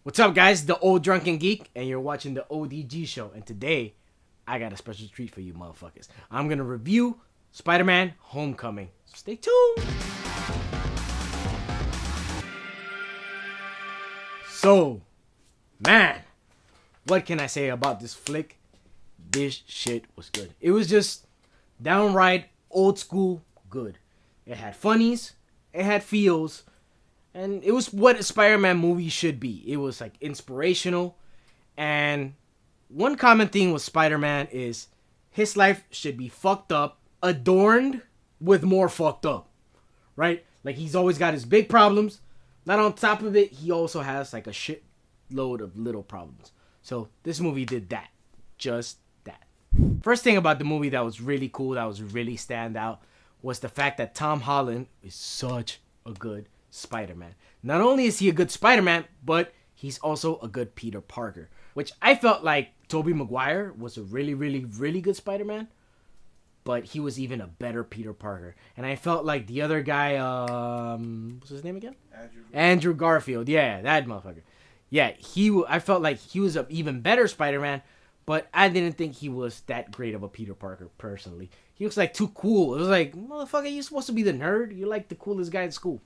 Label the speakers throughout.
Speaker 1: What's up, guys? The Ol Drunken Geek, and you're watching the ODG Show. And today, I got a special treat for you motherfuckers. I'm gonna review Spider-Man Homecoming. So stay tuned. So, man, what can I say about this flick? This shit was good. It was just downright old school good. It had funnies, it had feels, and it was what a Spider-Man movie should be. It was like inspirational. And one common thing with Spider-Man is his life should be fucked up, adorned with more fucked up. Right? Like he's always got his big problems. Not on top of it, he also has like a shitload of little problems. So this movie did that. Just that. First thing about the movie that was really cool, that was really stand out, was the fact that Tom Holland is such a good Spider-Man. Not only is he a good Spider-Man, but he's also a good Peter Parker. Which I felt like Tobey Maguire was a really, really, really good Spider-Man, but he was even a better Peter Parker. And I felt like the other guy, what's his name again? Andrew Garfield. Yeah, that motherfucker. Yeah, I felt like he was an even better Spider-Man, but I didn't think he was that great of a Peter Parker, personally. He was like too cool. It was like, motherfucker, you're supposed to be the nerd. You're like the coolest guy in school.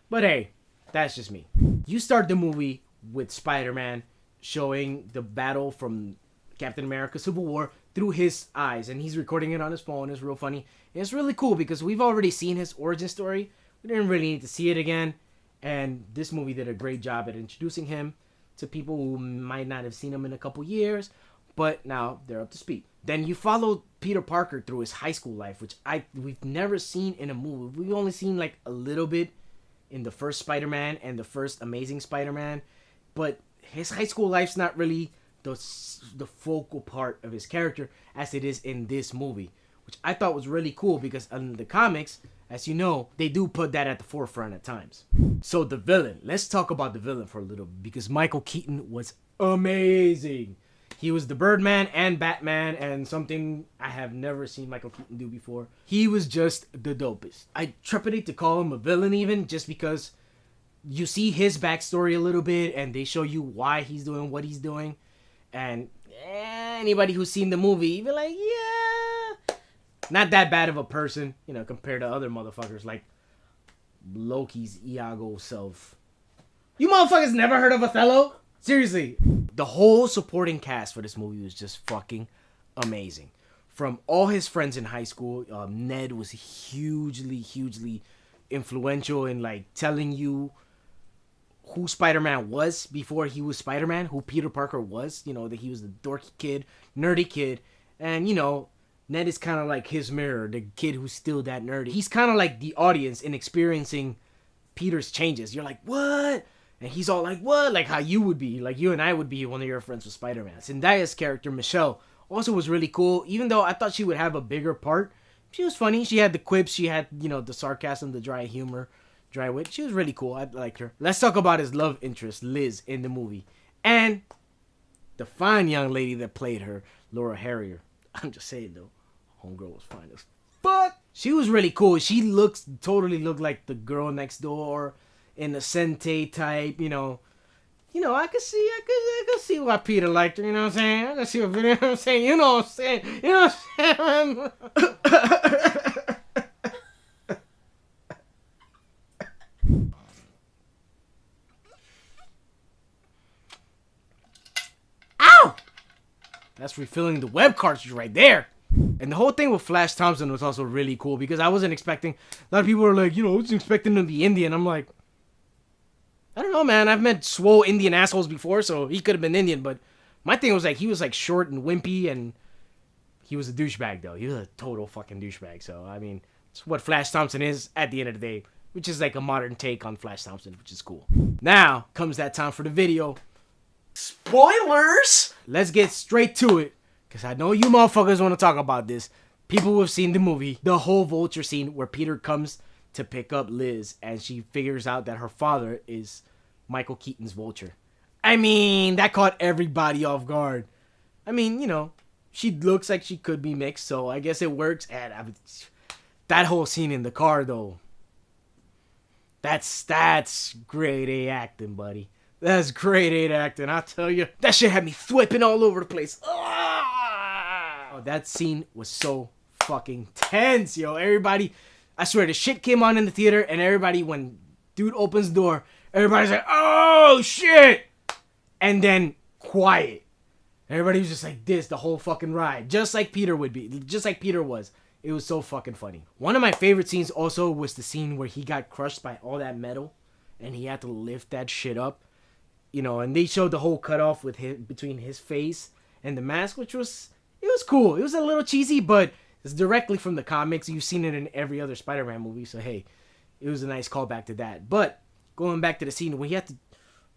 Speaker 1: But hey, that's just me. You start the movie with Spider-Man showing the battle from Captain America Civil War through his eyes, and he's recording it on his phone. It's real funny. And it's really cool because we've already seen his origin story. We didn't really need to see it again, and this movie did a great job at introducing him to people who might not have seen him in a couple years, but now they're up to speed. Then you follow Peter Parker through his high school life, which we've never seen in a movie. We've only seen like a little bit in the first Spider-Man and the first Amazing Spider-Man, but his high school life's not really the focal part of his character as it is in this movie, which I thought was really cool because in the comics, as you know, they do put that at the forefront at times. So the villain, let's talk about the villain for a little because Michael Keaton was amazing. He was the Birdman and Batman and something I have never seen Michael Keaton do before. He was just the dopest. I trepidate to call him a villain even just because you see his backstory a little bit and they show you why he's doing what he's doing. And anybody who's seen the movie, you be like, yeah, not that bad of a person, you know, compared to other motherfuckers like Loki's Iago self. You motherfuckers never heard of Othello? Seriously. The whole supporting cast for this movie was just fucking amazing. From all his friends in high school, Ned was hugely influential in like telling you who Spider-Man was before he was Spider-Man, who Peter Parker was, you know, that he was the dorky kid, nerdy kid, and, you know, Ned is kind of like his mirror, the kid who's still that nerdy. He's kind of like the audience in experiencing Peter's changes. You're like, what? And he's all like, what? Like how you would be, like you and I would be one of your friends with Spider-Man. Zendaya's character, Michelle, also was really cool, even though I thought she would have a bigger part. She was funny. She had the quips, she had, you know, the sarcasm, the dry humor. Dry wit. She was really cool. I liked her. Let's talk about his love interest, Liz, in the movie. And the fine young lady that played her, Laura Harrier. I'm just saying, though. Homegirl was fine as fuck. She was really cool. She totally looked like the girl next door in a Sentai type, you know. You know, I could see why Peter liked her, you know what I'm saying? I could see what, you know what I'm saying? You know what I'm saying? You know what I'm saying? That's refilling the web cartridge right there. And the whole thing with Flash Thompson was also really cool because I wasn't expecting, a lot of people were like, you know, I was expecting him to be Indian. I'm like, I don't know, man. I've met swole Indian assholes before, so he could have been Indian. But my thing was like, he was like short and wimpy and he was a douchebag though. He was a total fucking douchebag. So, I mean, it's what Flash Thompson is at the end of the day, which is like a modern take on Flash Thompson, which is cool. Now comes that time for the video. Spoilers! Let's get straight to it, because I know you motherfuckers want to talk about this. People who have seen the movie, the whole Vulture scene where Peter comes to pick up Liz and she figures out that her father is Michael Keaton's Vulture. I mean, that caught everybody off guard. I mean, you know, she looks like she could be mixed, so I guess it works. And that whole scene in the car, though, that's grade A acting, buddy. That's grade 8 acting, I tell you. That shit had me thwipping all over the place. Oh, that scene was so fucking tense, yo. Everybody, I swear, the shit came on in the theater, and everybody, when dude opens the door, everybody's like, oh, shit. And then quiet. Everybody was just like this the whole fucking ride. Just like Peter would be. Just like Peter was. It was so fucking funny. One of my favorite scenes also was the scene where he got crushed by all that metal, and he had to lift that shit up. You know, and they showed the whole cutoff with him between his face and the mask, which was, it was cool. It was a little cheesy, but it's directly from the comics. You've seen it in every other Spider-Man movie, so hey, it was a nice callback to that. But going back to the scene when he had to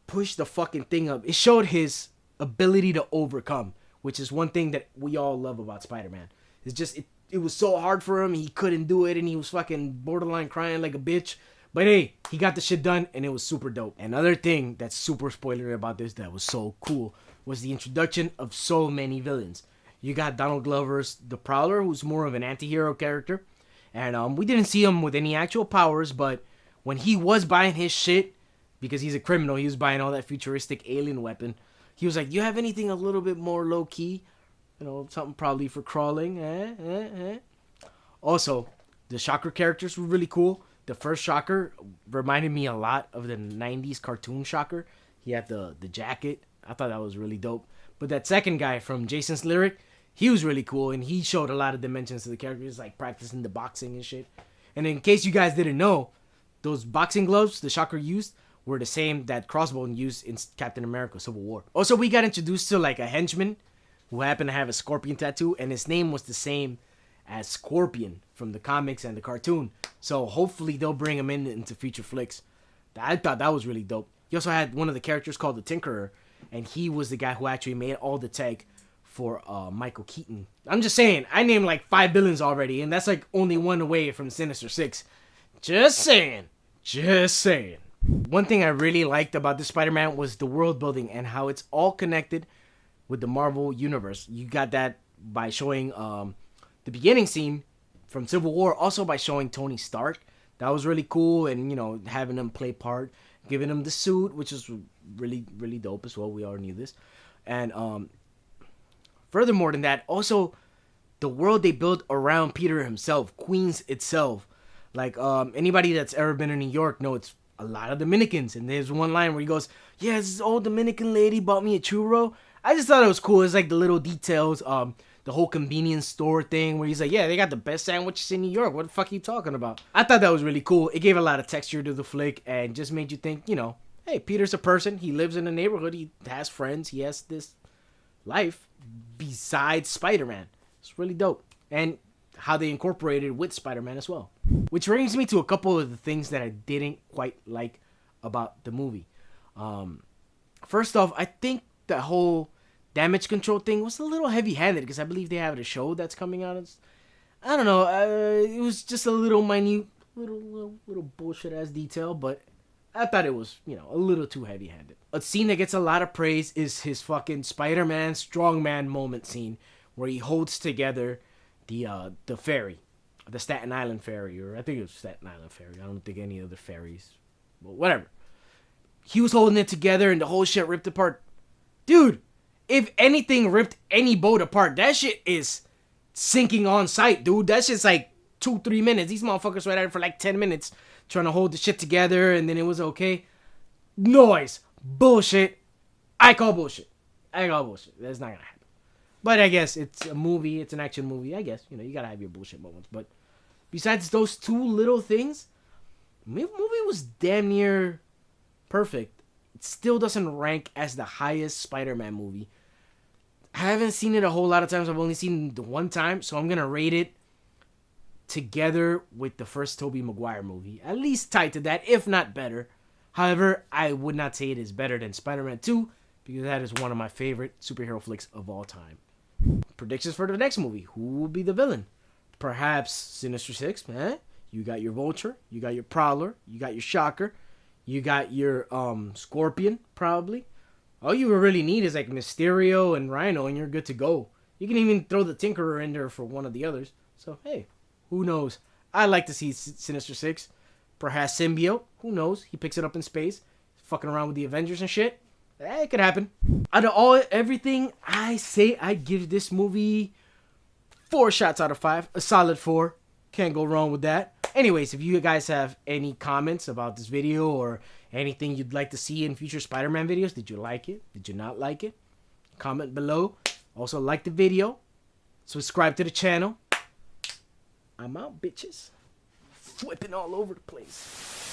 Speaker 1: push the fucking thing up, it showed his ability to overcome, which is one thing that we all love about Spider-Man. It's just, it was so hard for him, he couldn't do it, and he was fucking borderline crying like a bitch. But hey, he got the shit done, and it was super dope. Another thing that's super spoilery about this that was so cool was the introduction of so many villains. You got Donald Glover's The Prowler, who's more of an anti-hero character. And we didn't see him with any actual powers, but when he was buying his shit, because he's a criminal, he was buying all that futuristic alien weapon, he was like, you have anything a little bit more low-key? You know, something probably for crawling. Also, the Shocker characters were really cool. The first Shocker reminded me a lot of the 90s cartoon Shocker. He had the jacket. I thought that was really dope. But that second guy from Jason's Lyric, he was really cool, and he showed a lot of dimensions to the characters, like practicing the boxing and shit. And in case you guys didn't know, those boxing gloves the Shocker used were the same that Crossbone used in Captain America Civil War. Also, we got introduced to like a henchman who happened to have a scorpion tattoo, and his name was the same as Scorpion from the comics and the cartoon. So hopefully they'll bring him into future flicks. I thought that was really dope. He also had one of the characters called the Tinkerer, and he was the guy who actually made all the tech for Michael Keaton. I'm just saying, I named like 5 villains already, and that's like only one away from Sinister Six. Just saying. Just saying. One thing I really liked about this Spider-Man was the world building and how it's all connected with the Marvel Universe. You got that by showing the beginning scene from Civil War, also by showing Tony Stark. That was really cool, and, you know, having him play part, giving him the suit, which is really, really dope as well. We all knew this. And furthermore than that, also the world they built around Peter himself, Queens itself. Like, anybody that's ever been in New York know it's a lot of Dominicans. And there's one line where he goes, yeah, this old Dominican lady bought me a churro. I just thought it was cool. It's like the little details, the whole convenience store thing where he's like, yeah, they got the best sandwiches in New York. What the fuck are you talking about? I thought that was really cool. It gave a lot of texture to the flick and just made you think, you know, hey, Peter's a person. He lives in a neighborhood. He has friends. He has this life besides Spider-Man. It's really dope. And how they incorporated with Spider-Man as well. Which brings me to a couple of the things that I didn't quite like about the movie. First off, I think the whole damage control thing was a little heavy-handed because I believe they have a show that's coming out. I don't know. It was just a little minute, little bullshit-ass detail, but I thought it was, you know, a little too heavy-handed. A scene that gets a lot of praise is his fucking Spider-Man strongman moment scene where he holds together the ferry, the Staten Island ferry, or I think it was Staten Island ferry. I don't think any other ferries, but whatever. He was holding it together and the whole shit ripped apart. Dude, if anything ripped any boat apart, that shit is sinking on sight, dude. That shit's like 2-3 minutes. These motherfuckers were at it for like 10 minutes trying to hold the shit together and then it was okay. Noise. Bullshit. I call bullshit. That's not gonna happen. But I guess it's a movie. It's an action movie. I guess, you know, you gotta have your bullshit moments. But besides those two little things, the movie was damn near perfect. It still doesn't rank as the highest Spider-Man movie. I haven't seen it a whole lot of times. I've only seen it the one time. So I'm gonna rate it together with the first Tobey Maguire movie. At least tied to that, if not better. However, I would not say it is better than Spider-Man 2 because that is one of my favorite superhero flicks of all time. Predictions for the next movie. Who will be the villain? Perhaps Sinister Six, eh? You got your Vulture, you got your Prowler, you got your Shocker, you got your Scorpion, probably. All you really need is like Mysterio and Rhino and you're good to go. You can even throw the Tinkerer in there for one of the others. So, hey, who knows? I'd like to see Sinister Six. Perhaps Symbiote. Who knows? He picks it up in space. fucking around with the Avengers and shit. It could happen. Out of everything, I say I give this movie 4 shots out of 5. A solid 4. Can't go wrong with that. Anyways, if you guys have any comments about this video or anything you'd like to see in future Spider-Man videos, did you like it? Did you not like it? Comment below. Also, like the video. Subscribe to the channel. I'm out, bitches. Flipping all over the place.